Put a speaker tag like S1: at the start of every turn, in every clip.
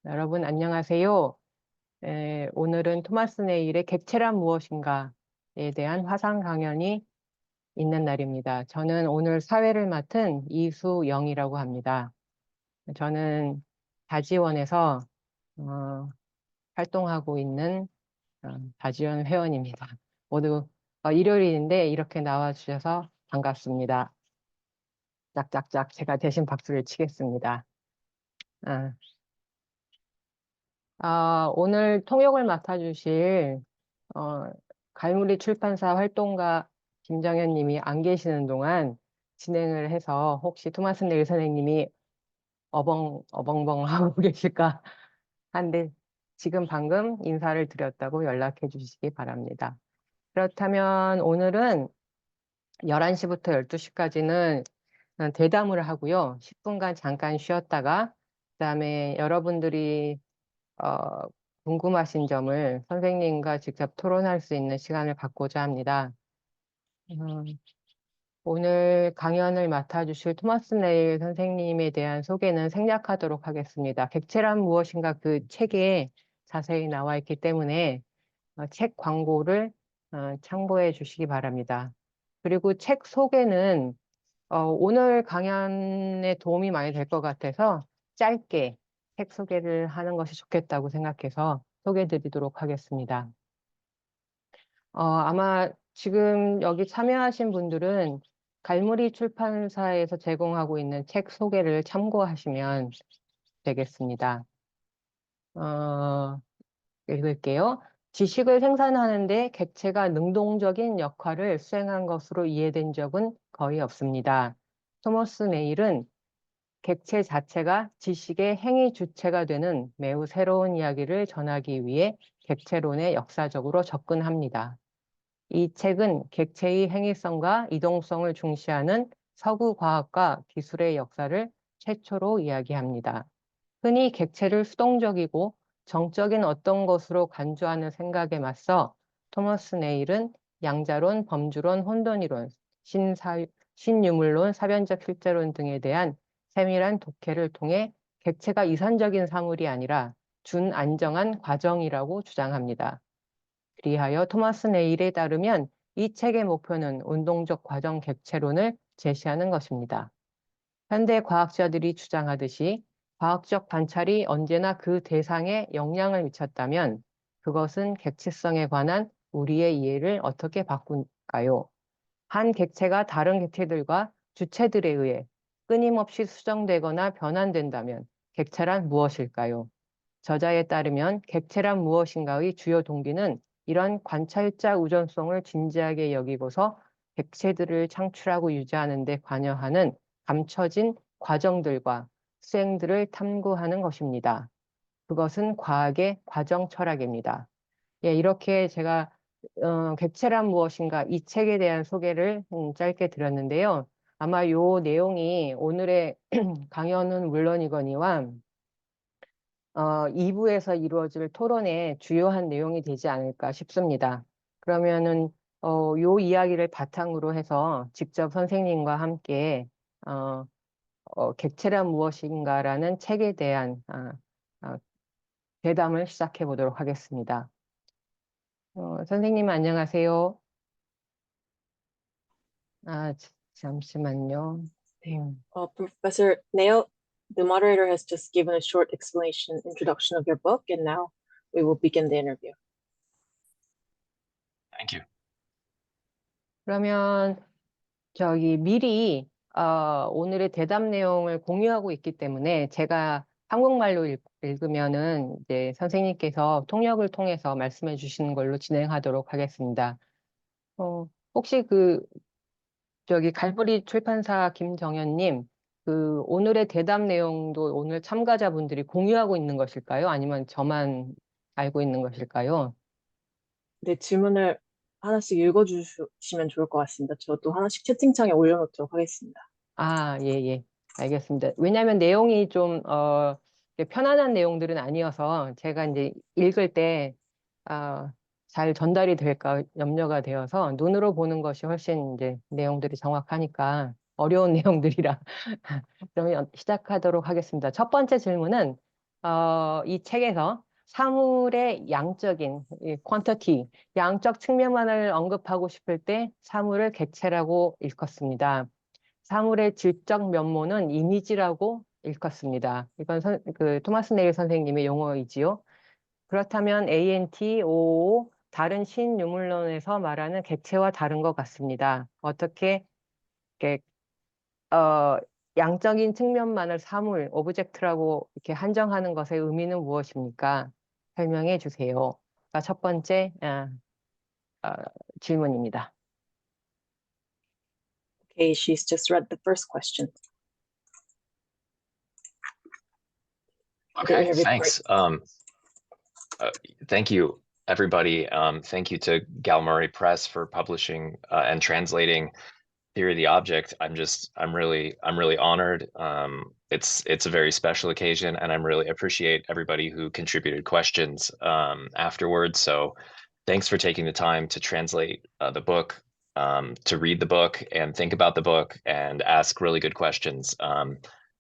S1: 여러분 안녕하세요. 오늘은 토마스 네일의 객체란 무엇인가에 대한 화상 강연이 있는 날입니다. 저는 오늘 사회를 맡은 이수영이라고 합니다. 저는 다지원에서 어, 활동하고 있는 다지원 회원입니다. 모두 일요일인데 이렇게 나와주셔서 반갑습니다. 짝짝짝 제가 대신 박수를 치겠습니다. 아, 오늘 통역을 맡아주실 어, 갈무리 출판사 활동가 김정현 님이 안 계시는 동안 진행을 해서 혹시 토마스 네일 선생님이 어벙벙 하고 계실까 한데 지금 방금 인사를 드렸다고 연락해 주시기 바랍니다. 그렇다면 오늘은 11시부터 12시까지는 대담을 하고요. 10분간 잠깐 쉬었다가 그다음에 여러분들이 어, 궁금하신 점을 선생님과 직접 토론할 수 있는 시간을 갖고자 합니다. 음, 오늘 강연을 맡아주실 토마스 네일 선생님에 대한 소개는 생략하도록 하겠습니다. 객체란 무엇인가 그 책에 자세히 나와 있기 때문에 책 광고를 참고해 주시기 바랍니다. 그리고 책 소개는 오늘 강연에 도움이 많이 될 것 같아서 짧게 책 소개를 하는 것이 좋겠다고 생각해서 소개해 드리도록 하겠습니다. 아마 지금 여기 참여하신 분들은 갈무리 출판사에서 제공하고 있는 책 소개를 참고하시면 되겠습니다. 어, 읽을게요. 지식을 생산하는데 객체가 능동적인 역할을 수행한 것으로 이해된 적은 거의 없습니다. 토머스 네일은 객체 자체가 지식의 행위 주체가 되는 매우 새로운 이야기를 전하기 위해 객체론에 역사적으로 접근합니다. 이 책은 객체의 행위성과 이동성을 중시하는 서구 과학과 기술의 역사를 최초로 이야기합니다. 흔히 객체를 수동적이고 정적인 어떤 것으로 간주하는 생각에 맞서 토머스 네일은 양자론, 범주론, 혼돈이론, 신유물론, 사변적 실제론 등에 대한 세밀한 독해를 통해 객체가 이산적인 사물이 아니라 준안정한 과정이라고 주장합니다. 그리하여 토마스 네일에 따르면 이 책의 목표는 운동적 과정 객체론을 제시하는 것입니다. 현대 과학자들이 주장하듯이 과학적 관찰이 언제나 그 대상에 영향을 미쳤다면 그것은 객체성에 관한 우리의 이해를 어떻게 바꿀까요? 한 객체가 다른 객체들과 주체들에 의해 끊임없이 수정되거나 변환된다면 객체란 무엇일까요? 저자에 따르면 객체란 무엇인가의 주요 동기는 이런 관찰자 우전성을 진지하게 여기고서 객체들을 창출하고 유지하는 데 관여하는 감춰진 과정들과 수행들을 탐구하는 것입니다. 그것은 과학의 과정 철학입니다. 예, 이렇게 제가 객체란 무엇인가 이 책에 대한 소개를 짧게 드렸는데요. 아마 이 내용이 오늘의 강연은 물론이거니와 2부에서 이루어질 토론의 주요한 내용이 되지 않을까 싶습니다. 그러면은, 요 이야기를 바탕으로 해서 직접 선생님과 함께, 어, 객체란 무엇인가라는 책에 대한, 대담을 시작해 보도록 하겠습니다. 선생님 안녕하세요. 잠시만요. 네.
S2: Professor Nail, the moderator has just given a short introduction of your book, and now we will begin the interview.
S3: Thank you.
S1: 그러면 미리 오늘의 대담 내용을 공유하고 있기 때문에 제가 한국말로 읽으면은 이제 선생님께서 통역을 통해서 말씀해 주시는 걸로 진행하도록 하겠습니다. 혹시 갈무리 출판사 김정현님, 오늘의 대담 내용도 오늘 참가자분들이 공유하고 있는 것일까요? 아니면 저만 알고 있는 것일까요?
S2: 네, 질문을 하나씩 읽어주시면 좋을 것 같습니다. 저도 하나씩 채팅창에 올려놓도록 하겠습니다.
S1: 예, 예. 알겠습니다. 왜냐하면 내용이 좀, 이렇게 편안한 내용들은 아니어서 제가 이제 읽을 때, 잘 전달이 될까 염려가 되어서 눈으로 보는 것이 훨씬 이제 내용들이 정확하니까 어려운 내용들이라. 그러면 시작하도록 하겠습니다. 첫 번째 질문은, 이 책에서 사물의 양적인 quantity, 양적 측면만을 언급하고 싶을 때 사물을 객체라고 일컫습니다. 사물의 질적 면모는 이미지라고 일컫습니다. 이건 토마스 네일 선생님의 용어이지요. 그렇다면 ANT, OO, 다른 신유물론에서 말하는 객체와 다른 것 같습니다. 어떻게 이렇게 어, 양적인 측면만을 사물, 오브젝트라고 이렇게 한정하는 것의 의미는 무엇입니까? 설명해 주세요. 첫 번째 어, 질문입니다.
S2: Okay, she's just read the first question. The
S3: Okay,
S2: interview
S3: thanks.
S2: part.
S3: Thank you, everybody. Thank you to Galmurray Press for publishing and translating Theory of the Object. I'm really honored. It's a very special occasion, and I really appreciate everybody who contributed questions afterwards. So thanks for taking the time to translate the book, to read the book and think about the book and ask really good questions.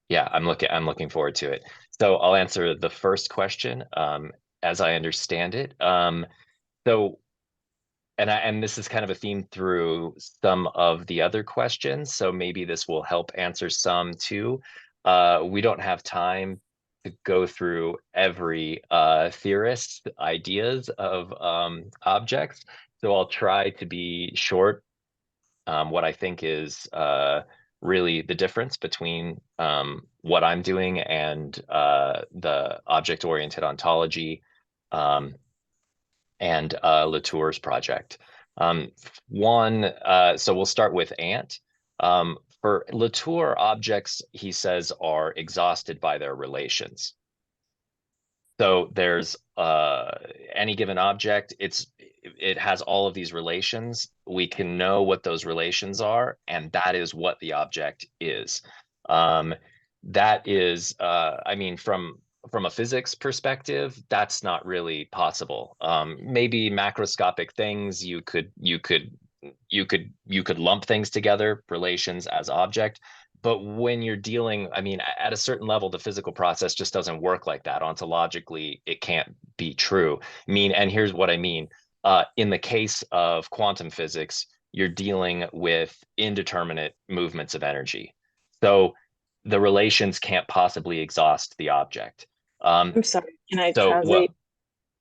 S3: Yeah, I'm looking forward to it. So I'll answer the first question as I understand it. So and this is kind of a theme through some of the other questions, so maybe this will help answer some too. We don't have time to go through every theorist's ideas of objects, so I'll try to be short. What I think is really the difference between what I'm doing and the object-oriented ontology and Latour's project. So we'll start with Ant. For Latour, objects, he says, are exhausted by their relations. So there's any given object, it has all of these relations. We can know what those relations are, and that is what the object is. That is, I mean, from a physics perspective, that's not really possible. Maybe macroscopic things, you could lump things together, relations as object. But when you're dealing, I mean, at a certain level, the physical process just doesn't work like that. Ontologically, it can't be true. And here's what I mean. In the case of quantum physics, you're dealing with indeterminate movements of energy. So the relations can't possibly exhaust the object.
S2: I'm sorry, can I translate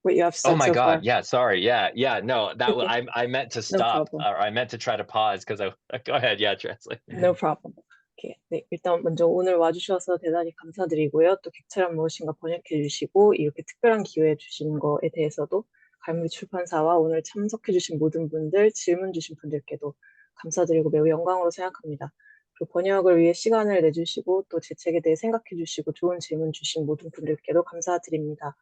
S2: what you have said
S3: oh my
S2: so
S3: God,
S2: far?
S3: yeah, sorry, yeah, no,
S2: Okay.
S3: I meant to
S2: No
S3: stop,
S2: problem.
S3: or I meant to try to pause because go ahead, yeah, translate.
S2: No problem. Okay. 네, 일단 먼저 오늘 와주셔서 대단히 감사드리고요. 또 객체란 무엇인가 번역해 주시고 이렇게 특별한 기회 주신 거에 대해서도 갈무리 출판사와 오늘 참석해 주신 모든 분들, 질문 주신 분들께도 감사드리고 매우 영광으로 생각합니다. 그리고 번역을 위해 시간을 내주시고 또 제 책에 대해 생각해 주시고 좋은 질문 주신 모든 분들께도 감사드립니다.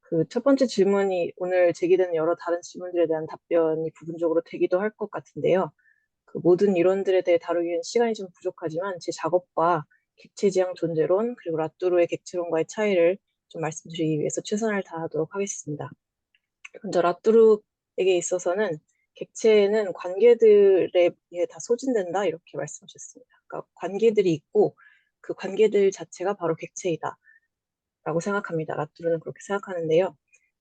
S2: 그 첫 번째 질문이 오늘 제기된 여러 다른 질문들에 대한 답변이 부분적으로 되기도 할 것 같은데요. 그 모든 이론들에 대해 다루기엔 시간이 좀 부족하지만 제 작업과 객체지향 존재론 그리고 라뚜르의 객체론과의 차이를 좀 말씀드리기 위해서 최선을 다하도록 하겠습니다. 먼저 라뚜르에게 있어서는 객체는 관계들에 의해 다 소진된다 이렇게 말씀하셨습니다. 그러니까 관계들이 있고 그 관계들 자체가 바로 객체이다 라고 생각합니다. 라뚜르는 그렇게 생각하는데요.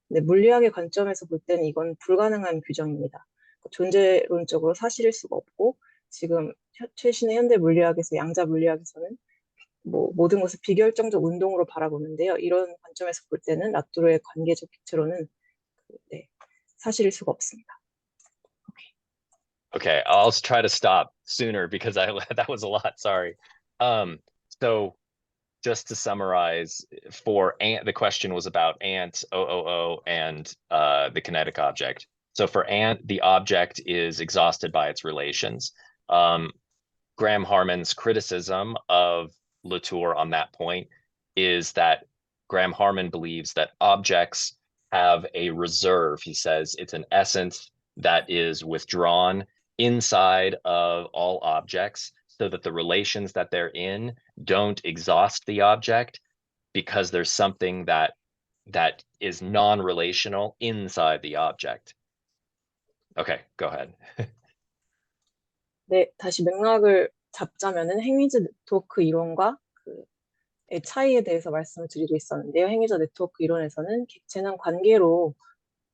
S2: 근데 물리학의 관점에서 볼 때는 이건 불가능한 규정입니다. 존재론적으로 사실일 수가 없고 지금 최신의 현대 물리학에서 양자 물리학에서는 모든 것을 비결정적 운동으로 바라보는데요. 이런 관점에서 볼 때는 라뚜르의 관계적 객체론은 사실일 수가 없습니다.
S3: Okay, I'll try to stop sooner because that was a lot. Sorry. So just to summarize, for Ant, the question was about Ant, OOO, and the kinetic object. So for Ant, the object is exhausted by its relations. Graham Harman's criticism of Latour on that point is that Graham Harman believes that objects have a reserve. He says it's an essence that is withdrawn inside of all objects so that the relations that they're in don't exhaust the object because there's something that is non-relational inside the object. Okay, go ahead.
S2: 네, 다시 맥락을 잡자면은 행위즈 네트워크 이론과 그 차이에 대해서 말씀을 드리고 있었는데요. 행위적 네트워크 이론에서는 객체는 관계로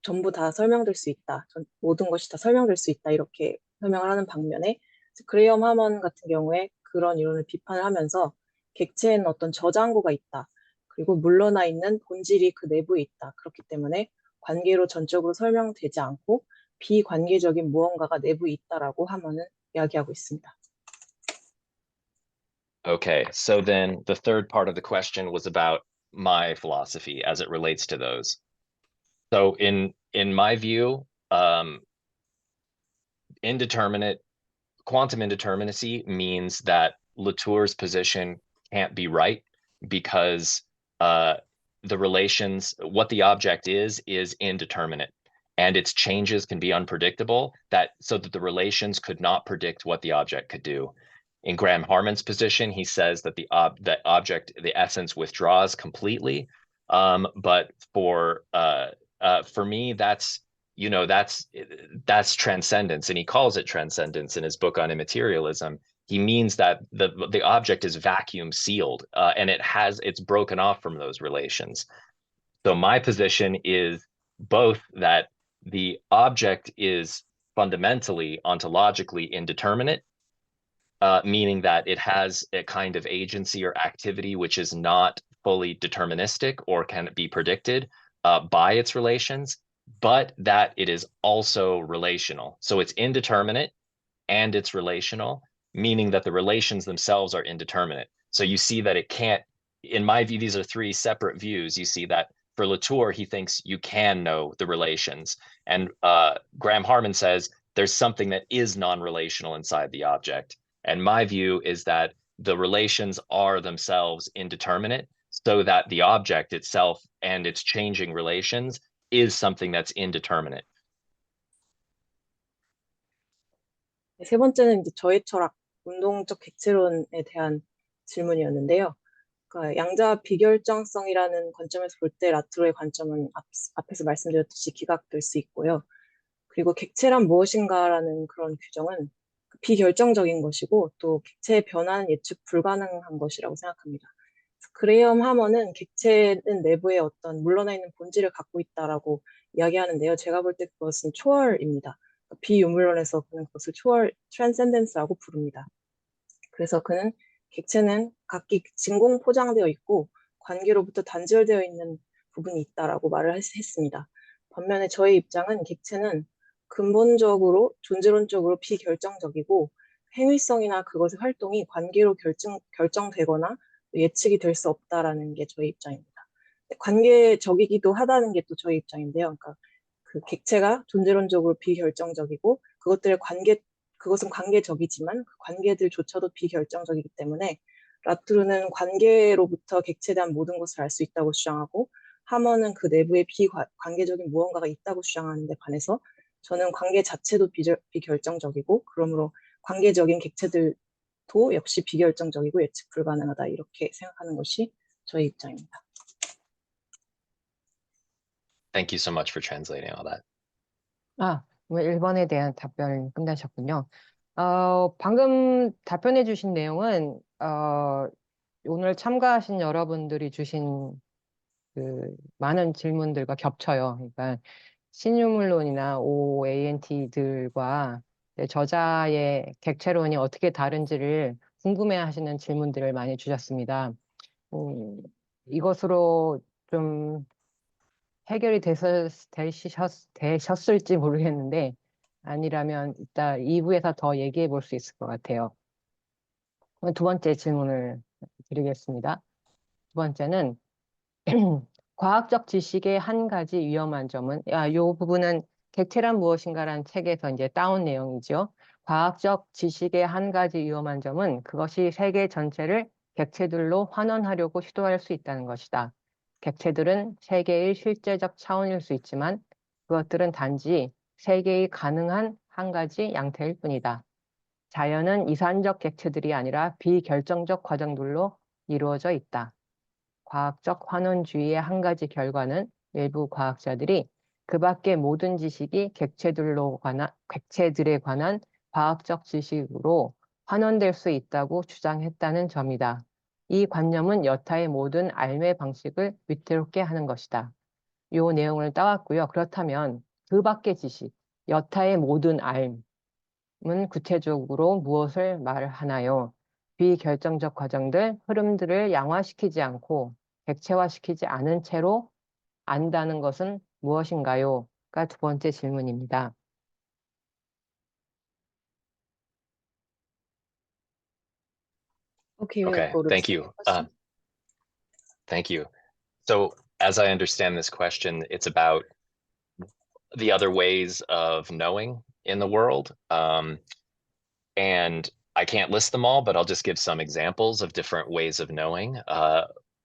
S2: 전부 다 설명될 수 있다. 모든 것이 다 설명될 수 있다. 이렇게 설명을 하는 반면에 그레이엄 하먼 같은 경우에 그런 이론을 비판을 하면서 객체에는 어떤 저장고가 있다. 그리고 물러나 있는 본질이 그 내부에 있다. 그렇기 때문에 관계로 전적으로 설명되지 않고 비관계적인 무언가가 내부에 있다라고 하먼은 이야기하고 있습니다.
S3: Okay, so then the third part of the question was about my philosophy as it relates to those. So in my view, quantum indeterminacy means that Latour's position can't be right because the relations, what the object is indeterminate, and its changes can be unpredictable, so that the relations could not predict what the object could do. In Graham Harman's position, he says that the object, the essence, withdraws completely. But for me, that's transcendence, and he calls it transcendence in his book on immaterialism. He means that the object is vacuum sealed, and it's broken off from those relations. So my position is both that the object is fundamentally ontologically indeterminate, meaning that it has a kind of agency or activity which is not fully deterministic or can be predicted by its relations, but that it is also relational. So it's indeterminate and it's relational, meaning that the relations themselves are indeterminate. So you see that it can't, in my view, these are three separate views. You see that for Latour, he thinks you can know the relations. And Graham Harman says there's something that is non-relational inside the object. And my view is that the relations are themselves indeterminate, so that the object itself and its changing relations is something that's indeterminate.
S2: 세 번째는 이제 저의 철학, 운동적 객체론에 대한 질문이었는데요. 그러니까 양자 비결정성이라는 관점에서 볼 때 라투르의 관점은 앞에서 말씀드렸듯이 기각될 수 있고요. 그리고 객체란 무엇인가라는 그런 규정은 비결정적인 것이고 또 객체의 변화는 예측 불가능한 것이라고 생각합니다. 그레이엄 하먼은 객체는 내부에 어떤 물러나 있는 본질을 갖고 있다라고 이야기하는데요. 제가 볼 때 그것은 초월입니다. 비유물론에서 그는 그것을 초월, 트랜센덴스라고 부릅니다. 그래서 그는 객체는 각기 진공 포장되어 있고 관계로부터 단절되어 있는 부분이 있다라고 말을 했습니다. 반면에 저의 입장은 객체는 근본적으로 존재론적으로 비결정적이고 행위성이나 그것의 활동이 관계로 결정되거나 예측이 될 수 없다라는 게 저의 입장입니다. 관계적이기도 하다는 게 또 저의 입장인데요. 그러니까 그 객체가 존재론적으로 비결정적이고 그것은 관계적이지만 그 관계들조차도 비결정적이기 때문에 라투르는 관계로부터 객체에 대한 모든 것을 알 수 있다고 주장하고 하먼은 그 내부에 비관계적인 무언가가 있다고 주장하는데 반해서 저는 관계 자체도 비결정적이고 그러므로 관계적인 객체들도 역시 비결정적이고 예측 불가능하다 이렇게 생각하는 것이 저의 입장입니다.
S3: Thank you so much for translating all that.
S1: 1번에 대한 답변 끝나셨군요. 방금 답변해 주신 내용은 오늘 참가하신 여러분들이 주신 그 많은 질문들과 겹쳐요. 그러니까 신유물론이나 OANT들과 저자의 객체론이 어떻게 다른지를 궁금해하시는 질문들을 많이 주셨습니다. 이것으로 좀 해결이 되셨을지 모르겠는데 아니라면 이따 2부에서 더 얘기해 볼 수 있을 것 같아요. 두 번째 질문을 드리겠습니다. 두 번째는 과학적 지식의 한 가지 위험한 점은, 이 부분은 객체란 무엇인가라는 책에서 이제 따온 내용이죠. 과학적 지식의 한 가지 위험한 점은 그것이 세계 전체를 객체들로 환원하려고 시도할 수 있다는 것이다. 객체들은 세계의 실제적 차원일 수 있지만 그것들은 단지 세계의 가능한 한 가지 양태일 뿐이다. 자연은 이산적 객체들이 아니라 비결정적 과정들로 이루어져 있다. 과학적 환원주의의 한 가지 결과는 일부 과학자들이 그 밖의 모든 지식이 객체들에 관한 과학적 지식으로 환원될 수 있다고 주장했다는 점이다. 이 관념은 여타의 모든 알매 방식을 위태롭게 하는 것이다. 요 내용을 따왔고요. 그렇다면 그 밖의 지식, 여타의 모든 알은 구체적으로 무엇을 말하나요? 비결정적 과정들, 흐름들을 양화시키지 않고 객체화시키지 않은 채로 안다는 것은 무엇인가요? 가 두 번째 질문입니다.
S2: Okay, we'll
S3: Okay,
S2: go to the
S3: thank
S2: second
S3: you.
S2: question.
S3: Thank you. So as I understand this question, it's about the other ways of knowing in the world. And I can't list them all, but I'll just give some examples of different ways of knowing.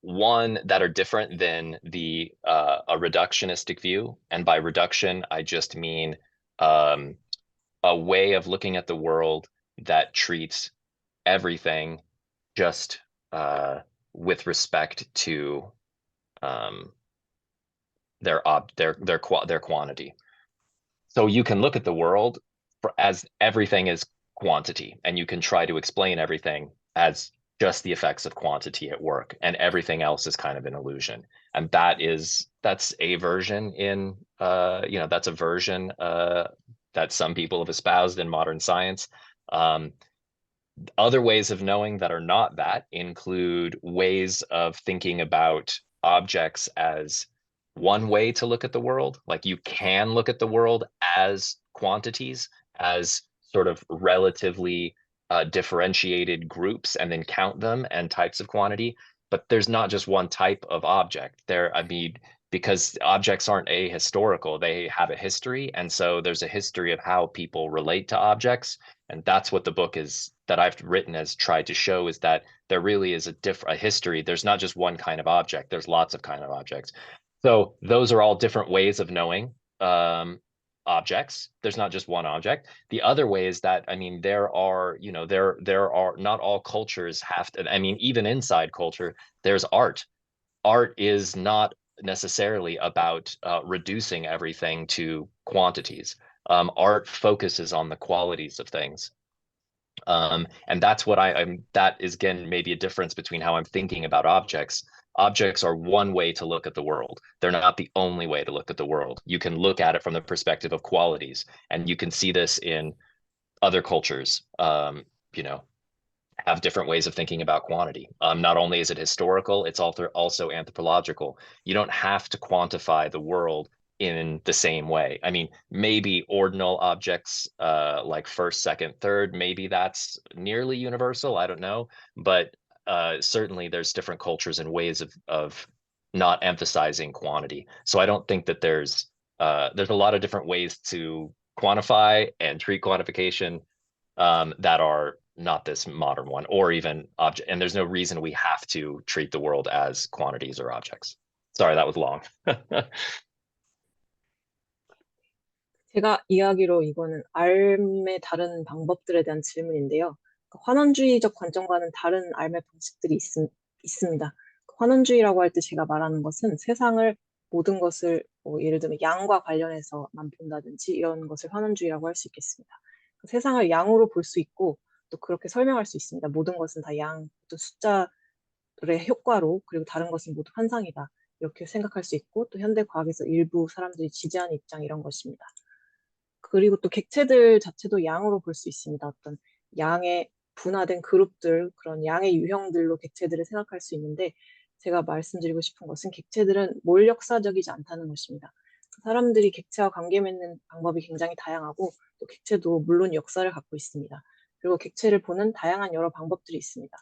S3: One that are different than a reductionistic view, and by reduction I just mean um, a way of looking at the world that treats everything just with respect to um, their quantity. So you can look at the world as everything is quantity, and you can try to explain everything as just the effects of quantity at work, and everything else is kind of an illusion. And that's a version in that's a version that some people have espoused in modern science. Um, Other ways of knowing that are not that include ways of thinking about objects as one way to look at the world. Like you can look at the world as quantities, as sort of relatively differentiated groups, and then count them and types of quantity. But there's not just one type of object. I mean, because objects aren't ahistorical, they have a history. And so there's a history of how people relate to objects. And that's what the book is that I've written has tried to show, is that there really is a history. There's not just one kind of object, there's lots of kind of objects. So those are all different ways of knowing objects. There's not just one object. The other way is that, I mean, there are, there are not all cultures have to, I mean, even inside culture, there's art. Art is not necessarily about reducing everything to quantities. Art focuses on the qualities of things. And that's what that is, again, maybe a difference between how I'm thinking about objects. Objects are one way to look at the world. They're not the only way to look at the world. You can look at it from the perspective of qualities, and you can see this in other cultures, you know, have different ways of thinking about quantity. Not only is it historical, it's also anthropological. You don't have to quantify the world in the same way. I mean, maybe ordinal objects like first, second, third, maybe that's nearly universal. I don't know. But certainly there's different cultures and ways of not emphasizing quantity. So I don't think that there's a lot of different ways to quantify and treat quantification that are not this modern one, or even object. And there's no reason we have to treat the world as quantities or objects. Sorry, that was long.
S2: 제가 이야기로 이거는 알의 다른 방법들에 대한 질문인데요. 환원주의적 관점과는 다른 알의 방식들이 있습니다. 환원주의라고 할 때 제가 말하는 것은 세상을 모든 것을 예를 들면 양과 관련해서만 본다든지 이런 것을 환원주의라고 할 수 있겠습니다. 세상을 양으로 볼 수 있고 또 그렇게 설명할 수 있습니다. 모든 것은 다 양, 또 숫자의 효과로, 그리고 다른 것은 모두 환상이다. 이렇게 생각할 수 있고, 또 현대 과학에서 일부 사람들이 지지하는 입장, 이런 것입니다. 그리고 또 객체들 자체도 양으로 볼 수 있습니다. 어떤 양의 분화된 그룹들, 그런 양의 유형들로 객체들을 생각할 수 있는데, 제가 말씀드리고 싶은 것은 객체들은 몰역사적이지 않다는 것입니다. 사람들이 객체와 관계 맺는 방법이 굉장히 다양하고, 또 객체도 물론 역사를 갖고 있습니다. 그리고 객체를 보는 다양한 여러 방법들이 있습니다.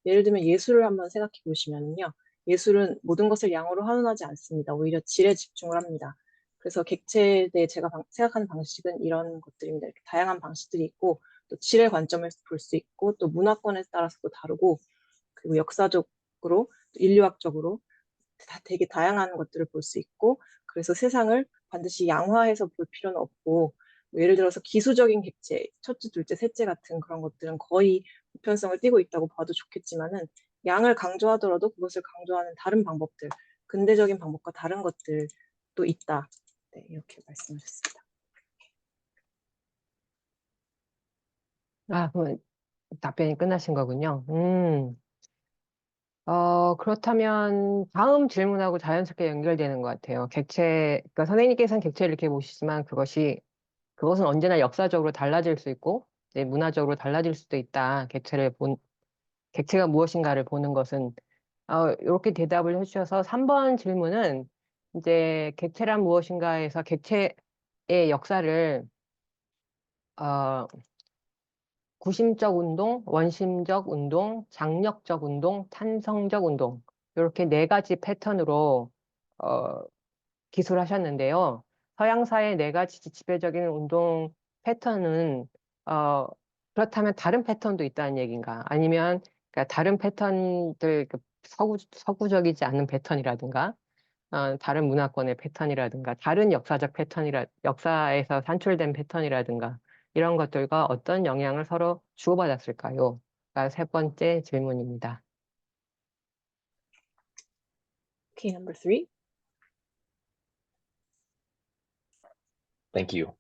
S2: 예를 들면 예술을 한번 생각해 보시면요. 예술은 모든 것을 양으로 환원하지 않습니다. 오히려 질에 집중을 합니다. 그래서 객체에 대해 제가 생각하는 방식은 이런 것들입니다. 이렇게 다양한 방식들이 있고, 또 질의 관점에서 볼 수 있고, 또 문화권에 따라서도 다르고, 그리고 역사적으로, 또 인류학적으로 다 되게 다양한 것들을 볼 수 있고, 그래서 세상을 반드시 양화해서 볼 필요는 없고, 뭐 예를 들어서 기수적인 객체, 첫째, 둘째, 셋째 같은 그런 것들은 거의 보편성을 띠고 있다고 봐도 좋겠지만은, 양을 강조하더라도 그것을 강조하는 다른 방법들, 근대적인 방법과 다른 것들도 있다. 네, 이렇게 말씀하셨습니다.
S1: 그럼 답변이 끝나신 거군요. 그렇다면 다음 질문하고 자연스럽게 연결되는 것 같아요. 그러니까 선생님께서는 객체를 이렇게 보시지만 그것은 언제나 역사적으로 달라질 수 있고, 이제 문화적으로 달라질 수도 있다. 객체가 무엇인가를 보는 것은, 이렇게 대답을 해주셔서 3번 질문은 이제 객체란 무엇인가에서 객체의 역사를, 어, 구심적 운동, 원심적 운동, 장력적 운동, 탄성적 운동. 이렇게 네 가지 패턴으로, 어, 기술하셨는데요. 서양사의 네 가지 지배적인 운동 패턴은 어, 그렇다면 다른 패턴도 있다는 얘기인가? 아니면 그러니까 다른 패턴들 서구적이지 않은 패턴이라든가 다른 문화권의 패턴이라든가 다른 역사에서 산출된 패턴이라든가 이런 것들과 어떤 영향을 서로 주고받았을까요? 가 세 번째 질문입니다.
S2: Okay, number 3.
S3: Thank you.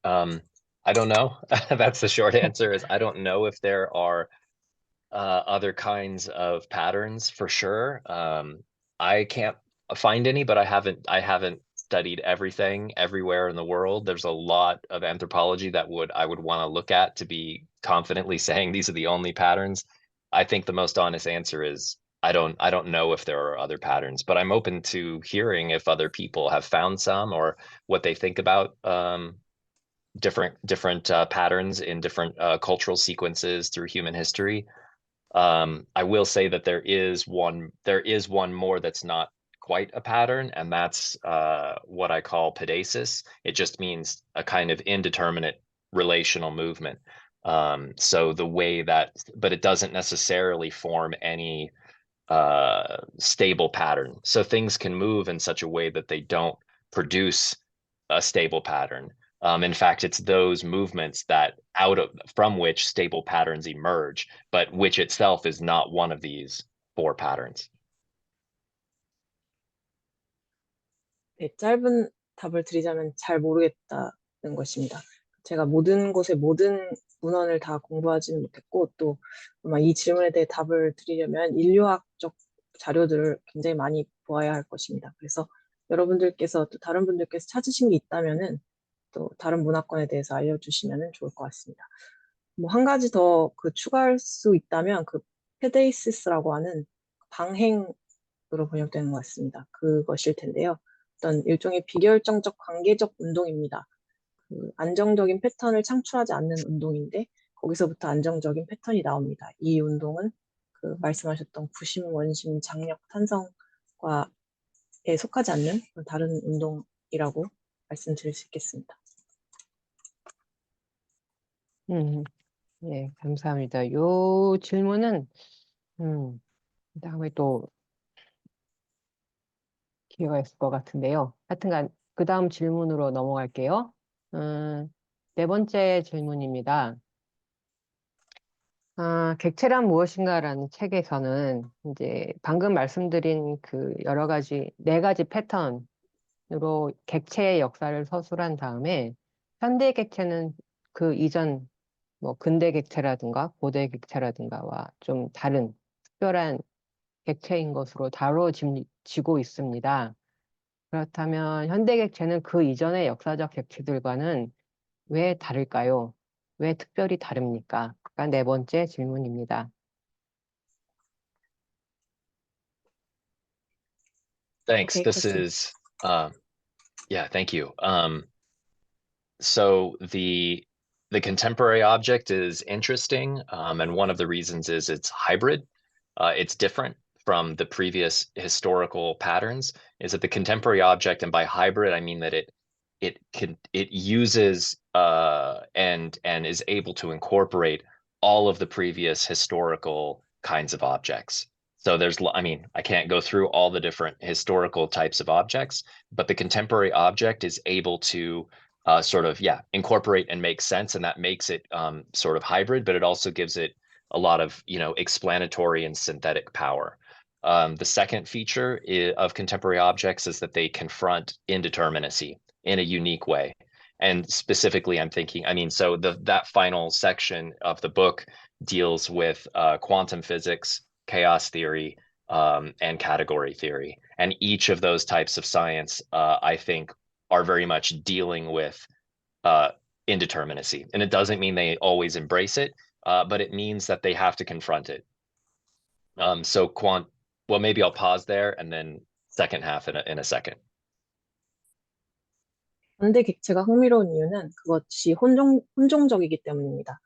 S3: I don't know. That's the short answer is I don't know if there are other kinds of patterns for sure. I can't find any, but I haven't studied everything everywhere in the world. There's a lot of anthropology that I would want to look at to be confidently saying these are the only patterns. I think the most honest answer is I don't know if there are other patterns, but I'm open to hearing if other people have found some or what they think about different patterns in different cultural sequences through human history. I will say that there is one more that's not quite a pattern, and that's what I call pedesis. It just means a kind of indeterminate relational movement. So the way that, but it doesn't necessarily form any stable pattern. So things can move in such a way that they don't produce a stable pattern. In fact, it's those movements from which stable patterns emerge, but which itself is not one of these four patterns.
S2: 네, 짧은 답을 드리자면 잘 모르겠다는 것입니다. 제가 모든 곳의 모든 문헌을 다 공부하지는 못했고, 또 아마 이 질문에 대해 답을 드리려면 인류학적 자료들을 굉장히 많이 보아야 할 것입니다. 그래서 여러분들께서 또 다른 분들께서 찾으신 게 있다면은 또 다른 문화권에 대해서 알려주시면 좋을 것 같습니다. 뭐 한 가지 더 추가할 수 있다면 페데이시스라고 하는 방행으로 번역되는 것 같습니다. 그것일 텐데요. 어떤 일종의 비결정적 관계적 운동입니다. 안정적인 패턴을 창출하지 않는 운동인데 거기서부터 안정적인 패턴이 나옵니다. 이 운동은 말씀하셨던 구심, 원심, 장력, 탄성과에 속하지 않는 다른 운동이라고 말씀드릴 수 있겠습니다.
S1: 네, 감사합니다. 요 질문은 다음에 또 기회가 있을 것 같은데요. 하여튼간 그 다음 질문으로 넘어갈게요. 네 번째 질문입니다. 객체란 무엇인가라는 책에서는 이제 방금 말씀드린 그 여러 가지 네 가지 패턴으로 객체의 역사를 서술한 다음에 현대 객체는 그 이전 뭐 근대 객체라든가 고대 객체라든가와 좀 다른 특별한 객체인 것으로 다뤄지고 있습니다. 그렇다면 현대 객체는 그 이전의 역사적 객체들과는 왜 다를까요? 왜 특별히 다릅니까? 가 네 번째 질문입니다.
S3: Thanks.
S2: Okay,
S3: This
S2: question.
S3: is yeah, thank you. So the contemporary object is interesting, and one of the reasons is it's hybrid. It's different from the previous historical patterns. Is that the contemporary object, and by hybrid I mean that it uses and is able to incorporate all of the previous historical kinds of objects. So I can't go through all the different historical types of objects, but the contemporary object is able to incorporate and make sense, and that makes it sort of hybrid, but it also gives it a lot of explanatory and synthetic power. The second feature of contemporary objects is that they confront indeterminacy in a unique way. And specifically, I'm thinking, so that final section of the book deals with quantum physics, chaos theory, and category theory. And each of those types of science, I think, are very much dealing with indeterminacy. And it doesn't mean they always embrace it, but it means that they have to confront it. Well, maybe I'll pause there and then second half in a second.
S2: 현대 객체가 흥미로운 이유는 그것이 혼종적이기 때문입니다.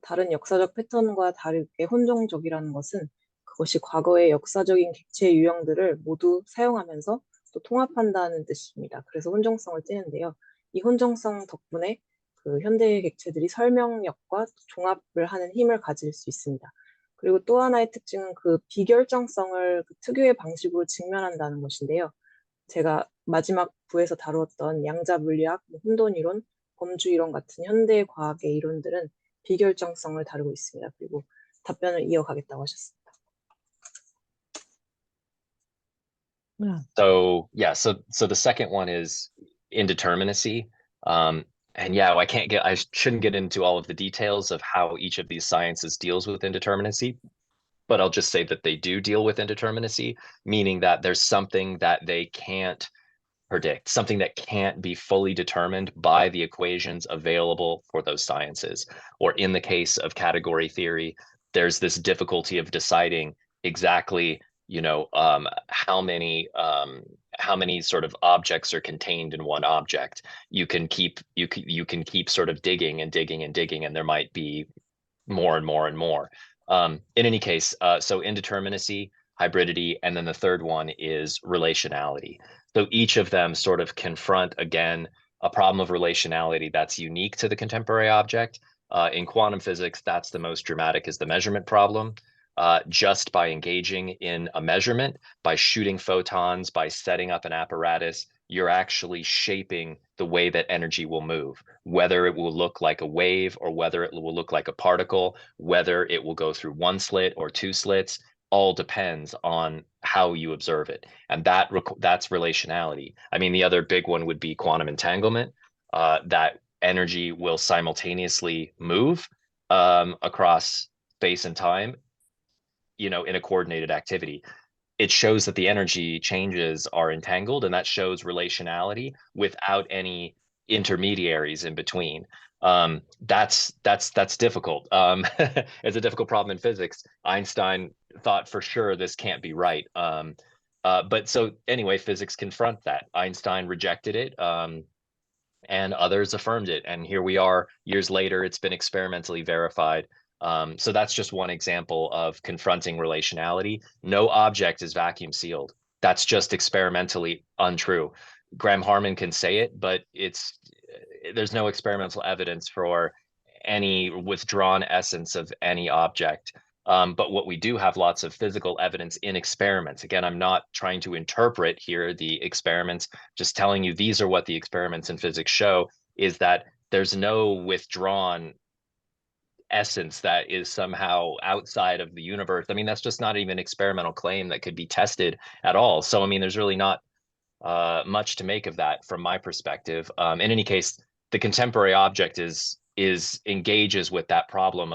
S2: 다른 역사적 패턴과 다르게 혼종적이라는 것은 그것이 과거의 역사적인 객체 유형들을 모두 사용하면서 또 통합한다는 뜻입니다. 그래서 혼종성을 띠는데요. 이 혼종성 덕분에 그 현대 객체들이 설명력과 종합을 하는 힘을 가질 수 있습니다. 그리고 또 하나의 특징은 그 비결정성을 그 특유의 방식으로 직면한다는 것인데요. 제가 마지막 부에서 다루었던 양자 물리학, 혼돈 이론, 범주 이론 같은 현대 과학의 이론들은 비결정성을 다루고 있습니다. 그리고 답변을 이어가겠다고 하셨습니다.
S3: So the second one is indeterminacy. And yeah, I shouldn't get into all of the details of how each of these sciences deals with indeterminacy, but I'll just say that they do deal with indeterminacy, meaning that there's something that they can't predict, something that can't be fully determined by the equations available for those sciences. Or in the case of category theory, there's this difficulty of deciding exactly, how many sort of objects are contained in one object. You can keep sort of digging and digging and digging, and there might be more and more and more. In any case, so indeterminacy, hybridity, and then the third one is relationality. So each of them sort of confront, again, a problem of relationality that's unique to the contemporary object. In quantum physics, that's the most dramatic, is the measurement problem. Just by engaging in a measurement, by shooting photons, by setting up an apparatus, you're actually shaping the way that energy will move, whether it will look like a wave or whether it will look like a particle, whether it will go through one slit or two slits, all depends on how you observe it. And that's relationality. I mean, the other big one would be quantum entanglement, that energy will simultaneously move across space and time, in a coordinated activity. It shows that the energy changes are entangled, and that shows relationality without any intermediaries in between. That's difficult. It's a difficult problem in physics. Einstein thought for sure this can't be right. But so anyway, physics confront that. Einstein rejected it, and others affirmed it. And here we are years later, it's been experimentally verified. So that's just one example of confronting relationality. No object is vacuum sealed. That's just experimentally untrue. Graham Harman can say it, but there's no experimental evidence for any withdrawn essence of any object. But what we do have lots of physical evidence in experiments. Again, I'm not trying to interpret here the experiments, just telling you these are what the experiments in physics show, is that there's no withdrawn essence that is somehow outside of the universe. I mean, that's just not even an experimental claim that could be tested at all. So, I mean, there's really not much to make of that from my perspective. In any case, the contemporary object engages with that problem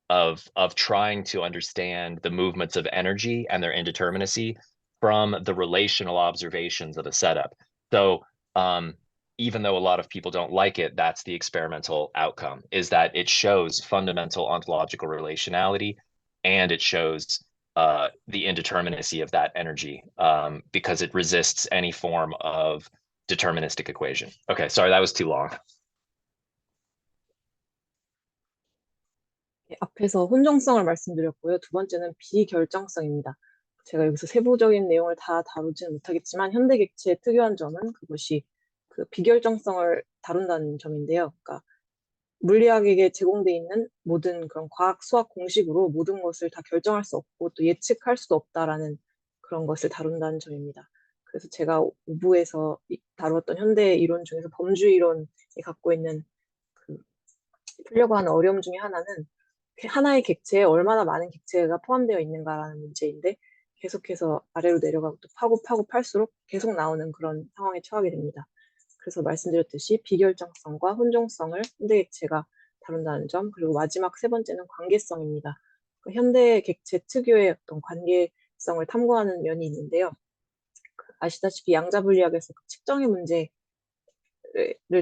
S3: of trying to understand the movements of energy and their indeterminacy from the relational observations of a setup. So, even though a lot of people don't like it, that's the experimental outcome, is that it shows fundamental ontological relationality, and it shows the indeterminacy of that energy, because it resists any form of deterministic equation. Okay, sorry, that was too long.
S2: 앞에서 혼종성을 말씀드렸고요. 두 번째는 비결정성입니다. 제가 여기서 세부적인 내용을 다 다루지는 못하겠지만 현대 객체의 특유한 점은 그것이 그 비결정성을 다룬다는 점인데요. 그러니까 물리학에게 제공돼 있는 모든 그런 과학 수학 공식으로 모든 것을 다 결정할 수 없고 또 예측할 수도 없다라는 그런 것을 다룬다는 점입니다. 그래서 제가 5부에서 다루었던 현대 이론 중에서 범주 이론이 갖고 있는 풀려고 하는 어려움 중에 하나는 하나의 객체에 얼마나 많은 객체가 포함되어 있는가라는 문제인데 계속해서 아래로 내려가고 또 파고 팔수록 계속 나오는 그런 상황에 처하게 됩니다. 그래서 말씀드렸듯이 비결정성과 혼종성을 현대 객체가 다룬다는 점, 그리고 마지막 세 번째는 관계성입니다. 현대 객체 특유의 어떤 관계 광계성을 탐구하는 면이 있는데요. 아시다시피 양자 물리학에서 그 측정의 문제를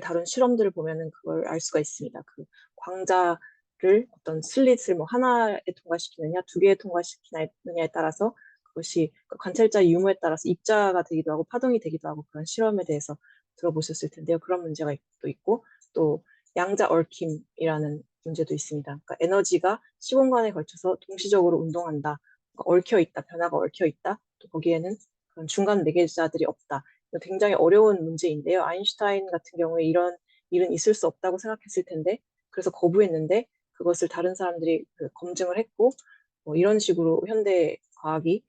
S2: 다룬 실험들을 보면은 그걸 알 수가 있습니다. 그 광자를 어떤 슬릿을 뭐 하나에 통과시키느냐, 두 개에 통과시키느냐에 따라서 그것이 그 관찰자의 유무에 따라서 입자가 되기도 하고 파동이 되기도 하고 그런 실험에 대해서 들어보셨을 텐데요. 그런 문제가 또 있고 또 양자 얽힘이라는 문제도 있습니다. 그러니까 에너지가 시공간에 걸쳐서 동시적으로 운동한다. 그러니까 얽혀 있다, 변화가 얽혀 있다. 또 거기에는 그런 중간 매개자들이 없다. 굉장히 어려운 문제인데요. 아인슈타인 같은 경우에 이런 일은 있을 수 없다고 생각했을 텐데, 그래서 거부했는데 그것을 다른 사람들이 검증을 했고, 뭐 이런 식으로 현대 과학이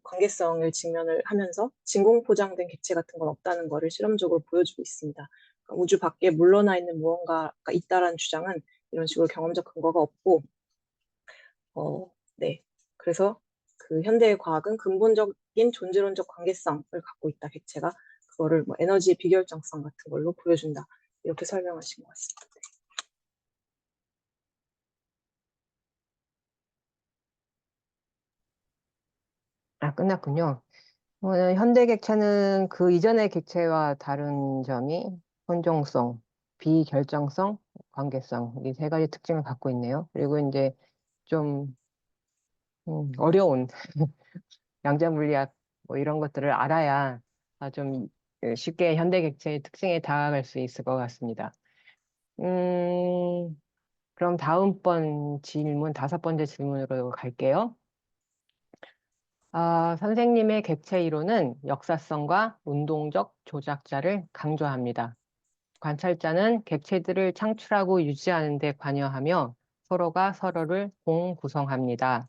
S2: 관계성을 직면을 하면서 진공 포장된 객체 같은 건 없다는 것을 실험적으로 보여주고 있습니다. 그러니까 우주 밖에 물러나 있는 무언가가 있다라는 주장은 이런 식으로 경험적 근거가 없고, 네. 그래서 그 현대의 과학은 근본적인 존재론적 관계성을 갖고 있다, 객체가. 그거를 뭐 에너지의 비결정성 같은 걸로 보여준다. 이렇게 설명하신 것 같습니다.
S1: 아, 끝났군요. 현대 객체는 그 이전의 객체와 다른 점이 혼종성, 비결정성, 관계성, 이 세 가지 특징을 갖고 있네요. 그리고 이제 좀 어려운 양자 물리학 뭐 이런 것들을 알아야 좀 쉽게 현대 객체의 특징에 다가갈 수 있을 것 같습니다. 음, 그럼 다음번 질문, 다섯 번째 질문으로 갈게요. 선생님의 객체 이론은 역사성과 운동적 조작자를 강조합니다. 관찰자는 객체들을 창출하고 유지하는 데 관여하며 서로가 서로를 공구성합니다.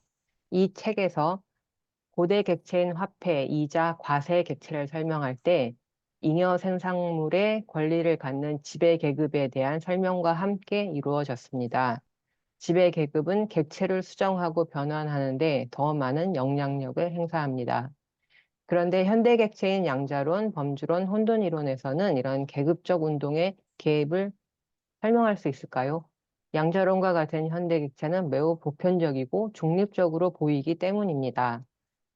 S1: 이 책에서 고대 객체인 화폐, 이자, 과세 객체를 설명할 때 잉여 생산물의 권리를 갖는 지배계급에 대한 설명과 함께 이루어졌습니다. 지배계급은 객체를 수정하고 변환하는데 더 많은 영향력을 행사합니다. 그런데 현대 객체인 양자론, 범주론, 혼돈이론에서는 이런 계급적 운동의 개입을 설명할 수 있을까요? 양자론과 같은 현대 객체는 매우 보편적이고 중립적으로 보이기 때문입니다.